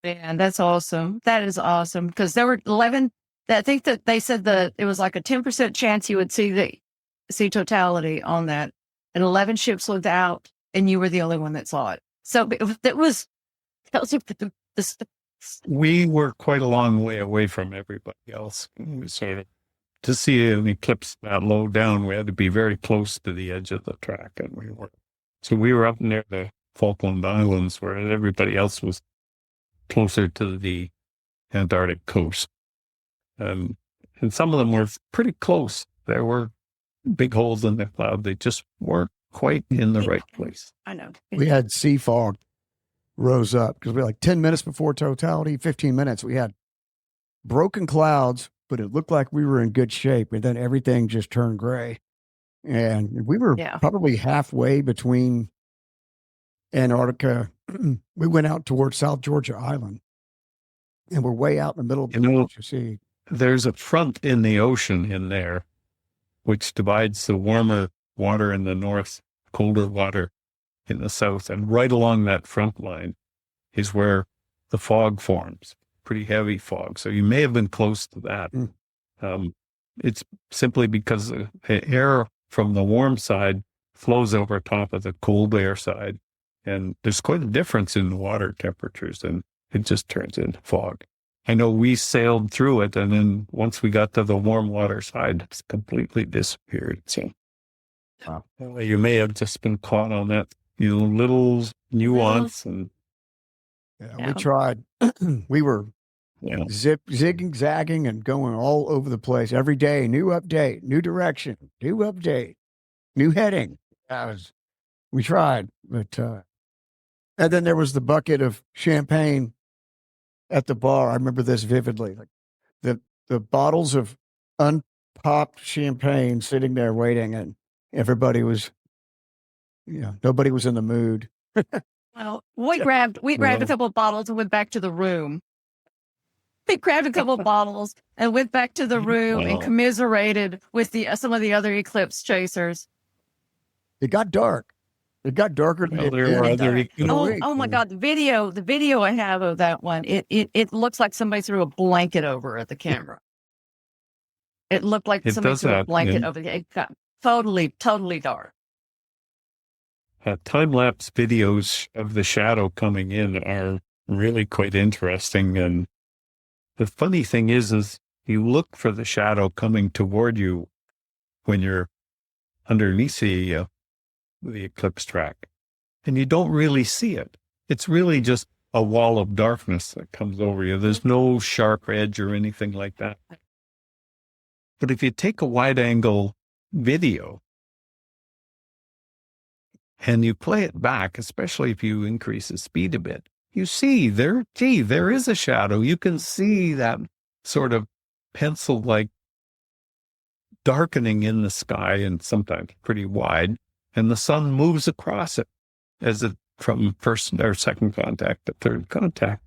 Man, that's awesome. That is awesome. Because there were 11, I think that they said that it was like a 10% chance you would see totality on that. And 11 ships looked out and you were the only one that saw it. So we were quite a long way away from everybody else. Sort of to see an eclipse that low down, we had to be very close to the edge of the track, and we were up near the Falkland Islands, where everybody else was closer to the Antarctic coast. And some of them were pretty close. There were big holes in the cloud. They just weren't quite in the right place. I know. We had sea fog rose up because we were like 10 minutes before totality, 15 minutes. We had broken clouds, but it looked like we were in good shape. And then everything just turned gray. And we were Yeah. probably halfway between Antarctica. We went out towards South Georgia Island, and we're way out in the middle of the you see. There's a front in the ocean in there, which divides the warmer water in the north, colder water in the south. And right along that front line is where the fog forms, pretty heavy fog. So you may have been close to that. It's simply because the air from the warm side flows over top of the cold air side. And there's quite a difference in the water temperatures, and it just turns into fog. I know we sailed through it, and then once we got to the warm water side, it's completely disappeared. So you may have just been caught on that, little nuance. And we tried. We were zigging, zagging, and going all over the place every day. New update, new direction, new update, new heading. We tried, but and then there was the bucket of champagne at the bar. I remember this vividly. Like the bottles of unpopped champagne sitting there waiting, and everybody was, nobody was in the mood. Well, we grabbed a couple of bottles and went back to the room. We grabbed a couple of bottles and went back to the room and commiserated with some of the other eclipse chasers. It got dark. It got darker. Oh my God! The video I have of that one, it looks like somebody threw a blanket over at the camera. It looked like somebody threw a blanket over it. It got totally dark. Time-lapse videos of the shadow coming in are really quite interesting. And the funny thing is you look for the shadow coming toward you when you're underneath the eclipse track, and you don't really see it. It's really just a wall of darkness that comes over you. There's no sharp edge or anything like that. But if you take a wide-angle video and you play it back, especially if you increase the speed a bit, you see there is a shadow. You can see that sort of pencil-like darkening in the sky, and sometimes pretty wide, and the sun moves across it as it from first or second contact to third contact.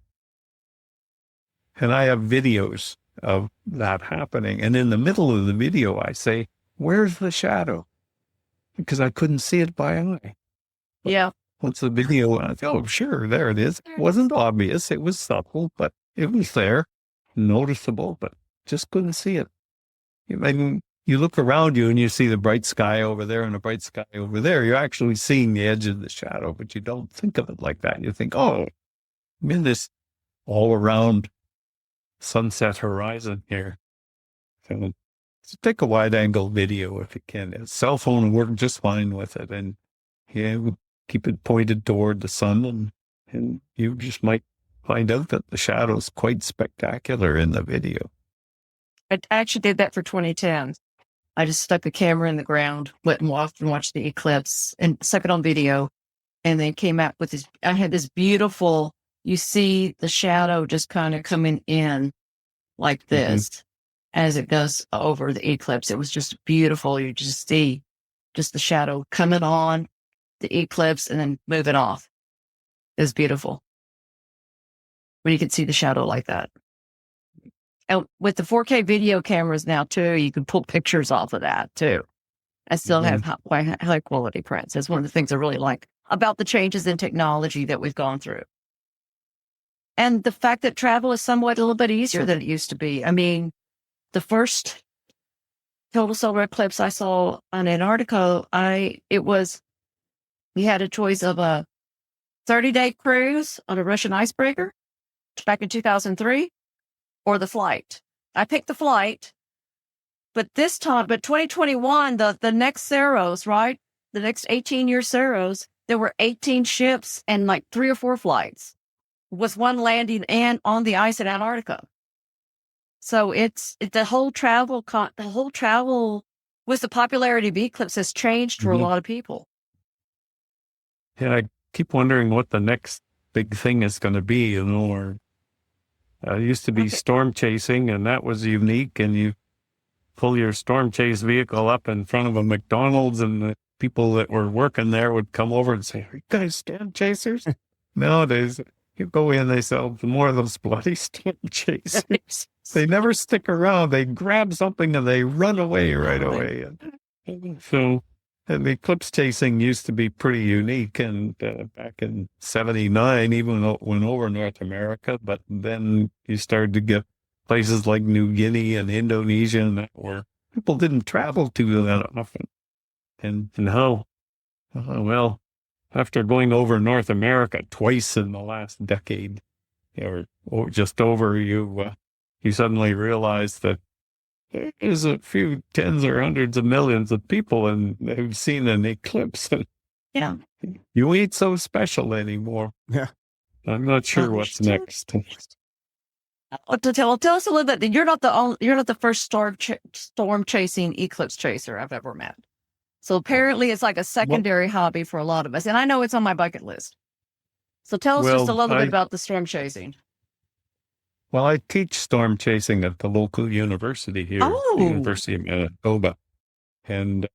And I have videos of that happening. And in the middle of the video, I say, "Where's the shadow?" Because I couldn't see it by eye. Yeah. Once the video, I thought, "Oh, sure, there it is." It wasn't obvious. It was subtle, but it was there, noticeable, but just couldn't see it. I mean, you look around you and you see the bright sky over there and the bright sky over there. You're actually seeing the edge of the shadow, but you don't think of it like that. You think, oh, I'm in this all around sunset horizon here. So take a wide angle video if you can. A cell phone will work just fine with it. And keep it pointed toward the sun, and you just might find out that the shadow is quite spectacular in the video. I actually did that for 2010. I just stuck the camera in the ground, went and walked and watched the eclipse and stuck it on video, and then came out with this. I had this beautiful, you see the shadow just kind of coming in like this as it goes over the eclipse. It was just beautiful. You just see just the shadow coming on the eclipse and then moving off. It was beautiful when you could see the shadow like that. And with the 4K video cameras now too, you can pull pictures off of that too. I still have high quality prints. That's one of the things I really like about the changes in technology that we've gone through. And the fact that travel is somewhat a little bit easier than it used to be. I mean, the first total solar eclipse I saw on Antarctica, we had a choice of a 30-day cruise on a Russian icebreaker back in 2003 or the flight. I picked the flight, but 2021, the next Saros, right? The next 18-year Saros, there were 18 ships and like 3 or 4 flights with one landing and on the ice in Antarctica. So the whole travel with the popularity of eclipse has changed for a lot of people. Yeah, I keep wondering what the next big thing is going to be, or Used to be storm chasing, and that was unique. And you pull your storm chase vehicle up in front of a McDonald's, and the people that were working there would come over and say, "Are you guys storm chasers?" Nowadays, you go in, they sell more of those bloody storm chasers. They never stick around. They grab something and they run away right away. And so, and the eclipse chasing used to be pretty unique. And back in '79, even though it went over North America, but then you started to get places like New Guinea and Indonesia, and that where people didn't travel to that often. And now, well, after going over North America twice in the last decade, or just over, you suddenly realize that there's a few tens or hundreds of millions of people and who've seen an eclipse. And Yeah. you ain't so special anymore. Yeah. I'm not sure what's next. Tell us a little bit. You're not the first storm chasing eclipse chaser I've ever met. So apparently it's like a secondary hobby for a lot of us. And I know it's on my bucket list. So tell us just a little bit about the storm chasing. Well, I teach storm chasing at the local university here, the University of Manitoba. And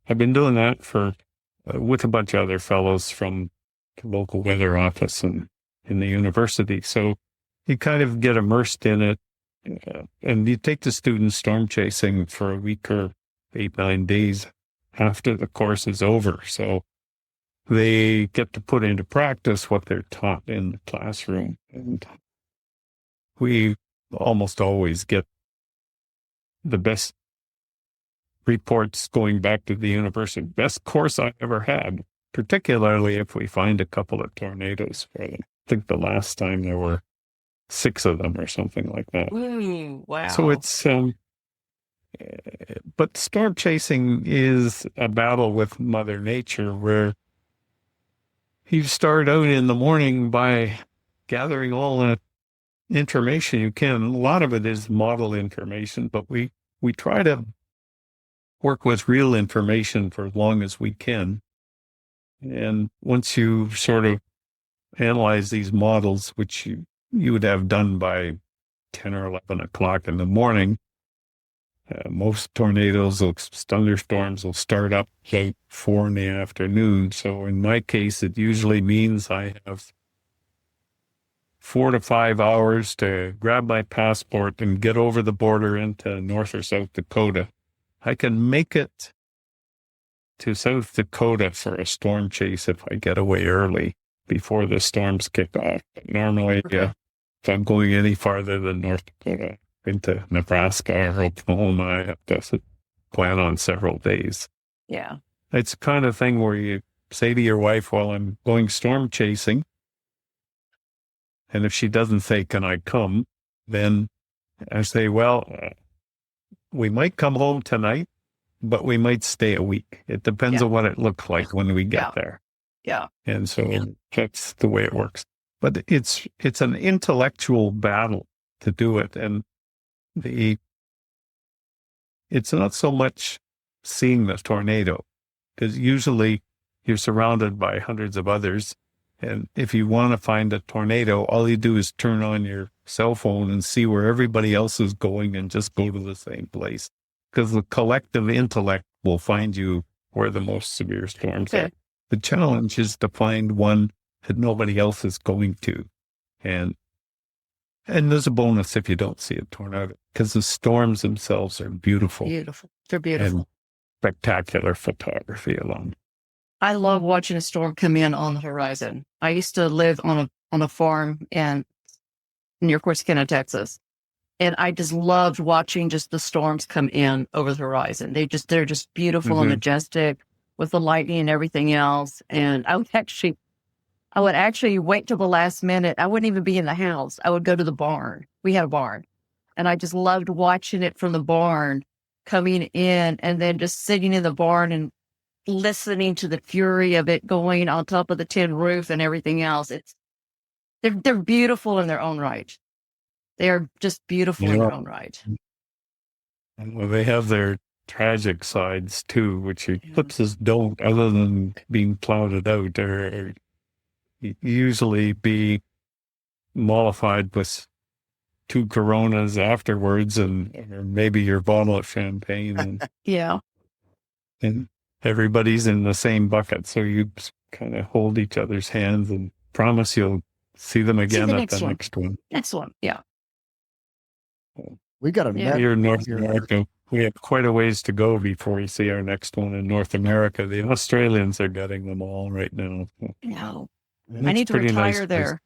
I've been doing that for with a bunch of other fellows from the local weather office and in the university. So you kind of get immersed in it, and you take the students storm chasing for a week or 8-9 days after the course is over. So they get to put into practice what they're taught in the classroom. And we almost always get the best reports going back to the university. Best course I ever had, particularly if we find a couple of tornadoes. I think the last time there were 6 of them or something like that. Ooh, wow. So it's, but storm chasing is a battle with Mother Nature where you start out in the morning by gathering all that information you can. A lot of it is model information, but we try to work with real information for as long as we can. And once you sort of analyze these models, which you would have done by 10 or 11 o'clock in the morning, most tornadoes, thunderstorms will start up at 4 in the afternoon. So in my case, it usually means I have 4 to 5 hours to grab my passport and get over the border into North or South Dakota. I can make it to South Dakota for a storm chase if I get away early before the storms kick off. But normally, if I'm going any farther than North Dakota into Nebraska or Oklahoma, I have to plan on several days. Yeah. It's the kind of thing where you say to your wife, "Well, I'm going storm chasing." And if she doesn't say, "Can I come?" then I say, "Well, we might come home tonight, but we might stay a week." It depends on what it looks like when we get there. Yeah. And so that's the way it works. But it's an intellectual battle to do it. And it's not so much seeing the tornado, because usually you're surrounded by hundreds of others. And if you want to find a tornado, all you do is turn on your cell phone and see where everybody else is going and just go to the same place. Because the collective intellect will find you where the most severe storms are. The challenge is to find one that nobody else is going to. And there's a bonus if you don't see a tornado, because the storms themselves are beautiful. Beautiful. They're beautiful. And spectacular photography alone. I love watching a storm come in on the horizon. I used to live on a farm near Corsicana, Texas. And I just loved watching just the storms come in over the horizon. They're just beautiful and majestic with the lightning and everything else. And I would actually wait till the last minute. I wouldn't even be in the house. I would go to the barn. We had a barn. And I just loved watching it from the barn coming in, and then just sitting in the barn and listening to the fury of it going on top of the tin roof and everything else. They're beautiful in their own right. They are just beautiful in their own right. Well, they have their tragic sides too, which eclipses don't, other than being clouded out, or usually be mollified with 2 Coronas afterwards, and or maybe your bottle of champagne, Yeah. and everybody's in the same bucket. So you kind of hold each other's hands and promise you'll see them again the at next the one. next one. Next one. Yeah. We got a Yeah. Here in North here. America, we have quite a ways to go before we see our next one in North America. The Australians are getting them all right now. No. And I it's need to pretty retire nice place. there.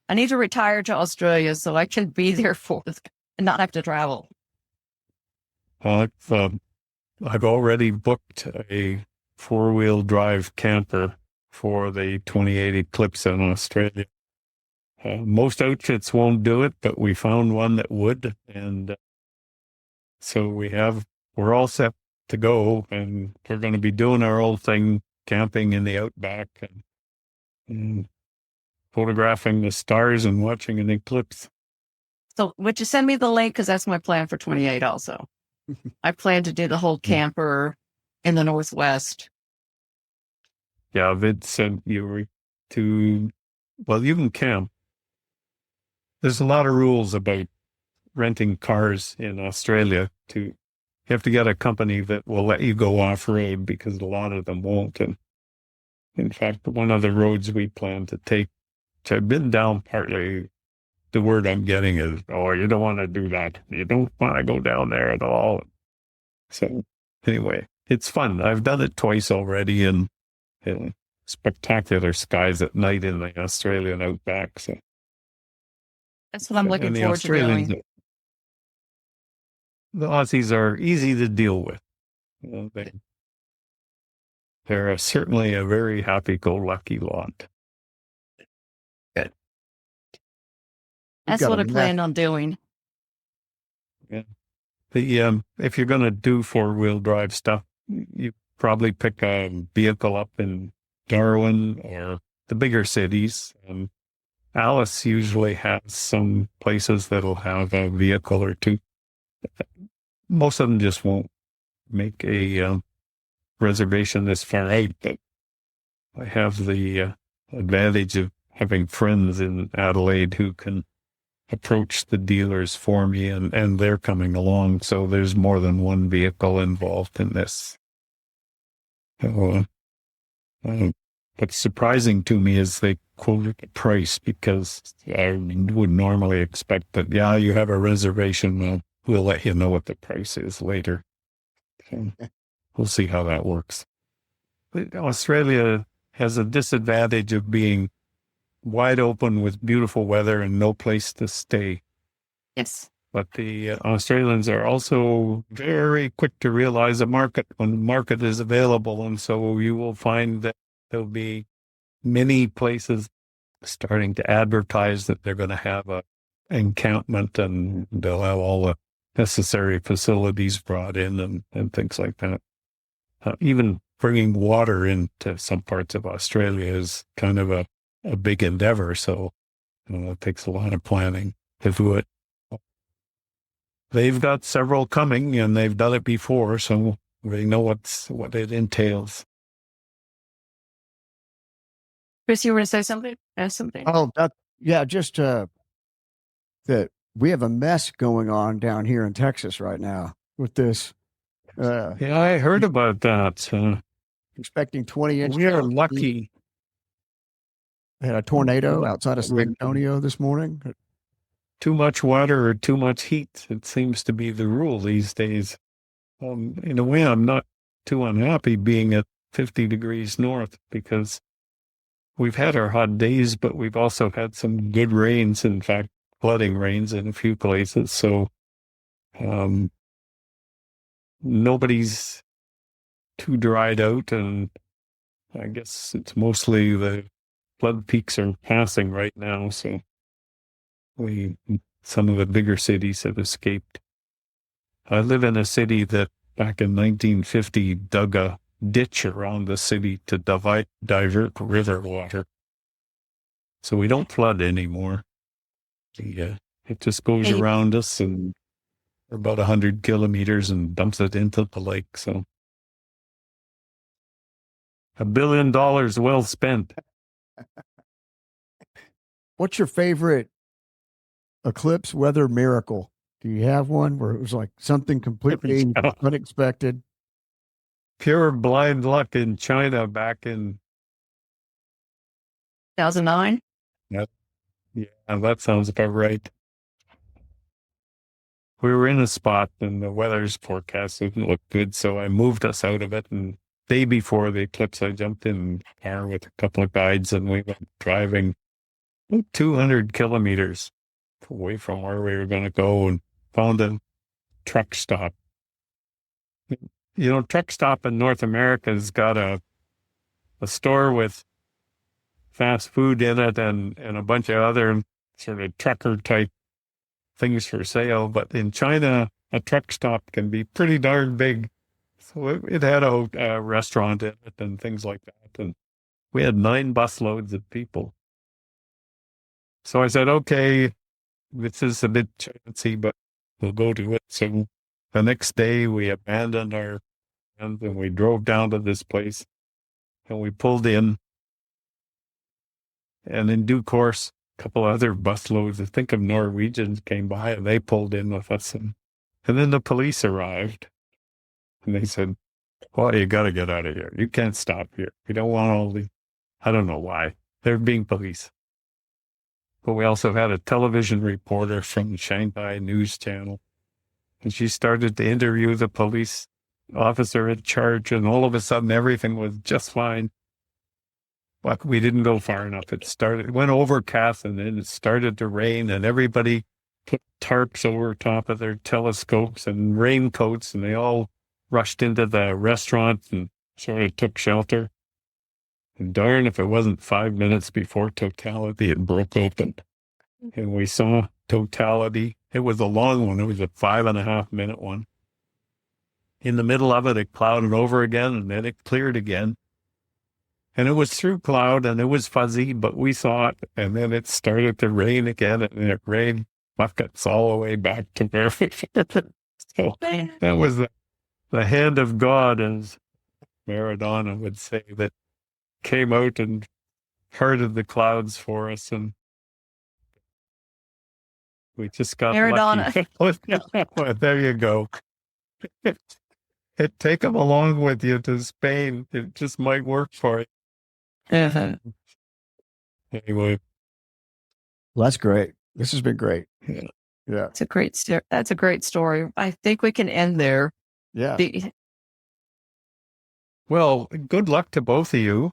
I need to retire to Australia so I can be there for this and not have to travel. I've already booked a 4-wheel drive camper for the 28 eclipse in Australia. Most outfits won't do it, but we found one that would, and so we're all set to go, and we're going to be doing our old thing, camping in the outback and photographing the stars and watching an eclipse. So would you send me the link? Because that's my plan for 28 also. I plan to do the whole camper in the Northwest. Yeah, Vid sent you to, well, you can camp. There's a lot of rules about renting cars in Australia. You have to get a company that will let you go off-road, because a lot of them won't. And in fact, one of the roads we plan to take, which I've been down partly, the word I'm getting is, oh, you don't want to do that. You don't want to go down there at all. So anyway, it's fun. I've done it twice already, and spectacular skies at night in the Australian outback. So That's what I'm looking and the forward to Australians, doing. the Aussies are easy to deal with. They're certainly a very happy-go-lucky lot. That's got what a I planned on doing. If you're going to do 4-wheel drive stuff, you probably pick a vehicle up in Darwin or the bigger cities. Alice usually has some places that'll have a vehicle or two. Most of them just won't make a reservation this far out, but I have the advantage of having friends in Adelaide who can approach the dealers for me, and they're coming along. So there's more than one vehicle involved in this. What's surprising to me is they quoted the price, because I would normally expect that, yeah, you have a reservation, we'll let you know what the price is later. So we'll see how that works. But Australia has a disadvantage of being wide open with beautiful weather and no place to stay. Yes. But the Australians are also very quick to realize a market when the market is available. And so you will find that there'll be many places starting to advertise that they're going to have a encampment, and they'll have all the necessary facilities brought in and things like that. Even bringing water into some parts of Australia is kind of a big endeavor. So it takes a lot of planning to do it. They've got several coming, and they've done it before, so they know what it entails. Chris, you were going to say something? Ask something. Oh, just that we have a mess going on down here in Texas right now with this. Yeah, I heard about that. Expecting 20 inches. We are lucky. Had a tornado outside of San Antonio this morning. Too much water or too much heat, it seems to be the rule these days. In a way, I'm not too unhappy being at 50 degrees north, because we've had our hot days, but we've also had some good rains, in fact, flooding rains in a few places. So nobody's too dried out, and I guess it's mostly the flood peaks are passing right now. So some of the bigger cities have escaped. I live in a city that back in 1950 dug a ditch around the city to divert river water. So we don't flood anymore. It just goes around us and about 100 kilometers and dumps it into the lake. So $1 billion well spent. What's your favorite eclipse weather miracle. Do you have one where it was like something completely unexpected? Pure blind luck in China back in 2009. yeah, that sounds about right. We were in a spot and the weather's forecast didn't look good, so I moved us out of it. And day before the eclipse, I jumped in a car with a couple of guides and we went driving 200 kilometers away from where we were going to go and found a truck stop. You know, truck stop in North America has got a store with fast food in it and a bunch of other sort of trucker type things for sale. But in China, a truck stop can be pretty darn big. So it had a restaurant in it and things like that. And we had 9 busloads of people. So I said, okay, this is a bit chancy, but we'll go to it. So the next day we abandoned our and we drove down to this place and we pulled in. And in due course, a couple other busloads, I think of Norwegians, came by and they pulled in with us. And then the police arrived and they said, well, you got to get out of here. You can't stop here. We don't want all the, I don't know why. They're being police. But we also had a television reporter from the Shanghai News Channel. And she started to interview the police officer in charge. And all of a sudden, everything was just fine. But we didn't go far enough. It went overcast and then it started to rain and everybody put tarps over top of their telescopes and raincoats and they all rushed into the restaurant and sort of took shelter. And darn if it wasn't 5 minutes before totality, it broke open. And we saw totality. It was a long one. It was a 5.5 minute one. In the middle of it, it clouded over again and then it cleared again. And it was through cloud and it was fuzzy, but we saw it. And then it started to rain again and it rained buckets all the way back to where we So that was the hand of God, as Maradona would say, that came out and parted the clouds for us. And we just got Maradona. lucky. Well, there you go. Take them along with you to Spain. It just might work for you. Uh-huh. Anyway. Well, that's great. This has been great. Yeah. Yeah. That's a great story. I think we can end there. Yeah. Well, good luck to both of you.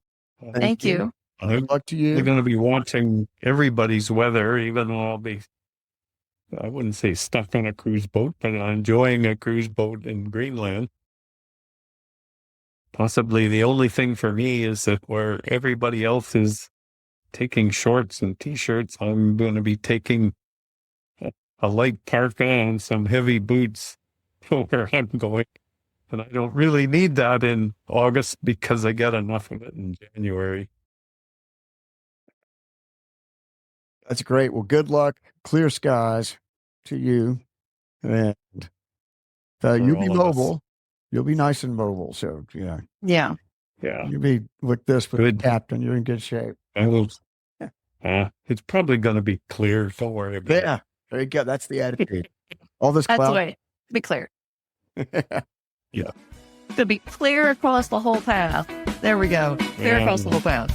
Thank you. Good luck to you. You're going to be watching everybody's weather, even though I'll be, I wouldn't say stuck on a cruise boat, but enjoying a cruise boat in Greenland. Possibly the only thing for me is that where everybody else is taking shorts and T-shirts, I'm going to be taking a light parka and some heavy boots where I'm going. And I don't really need that in August because I get enough of it in January. That's great. Well, good luck. Clear skies to you. And you'll be all of us. mobile. You'll be nice and mobile. So, yeah. Yeah. Yeah. You'll be like this with Good. the captain. You're in good shape. I will. It's probably going to be clear. Don't worry about it. Yeah. There you go. That's the attitude. All this That's the cloud. way. Be clear. Yeah. To be clear across the whole path. There we go. Clear Yeah. across the whole path.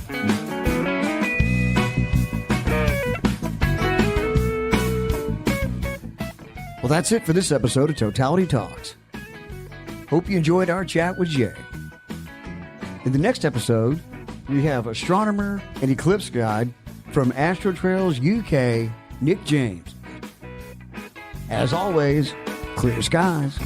Well, that's it for this episode of Totality Talks. Hope you enjoyed our chat with Jay. In the next episode, we have astronomer and eclipse guide from Astro Trails UK, Nick James. As always, clear skies.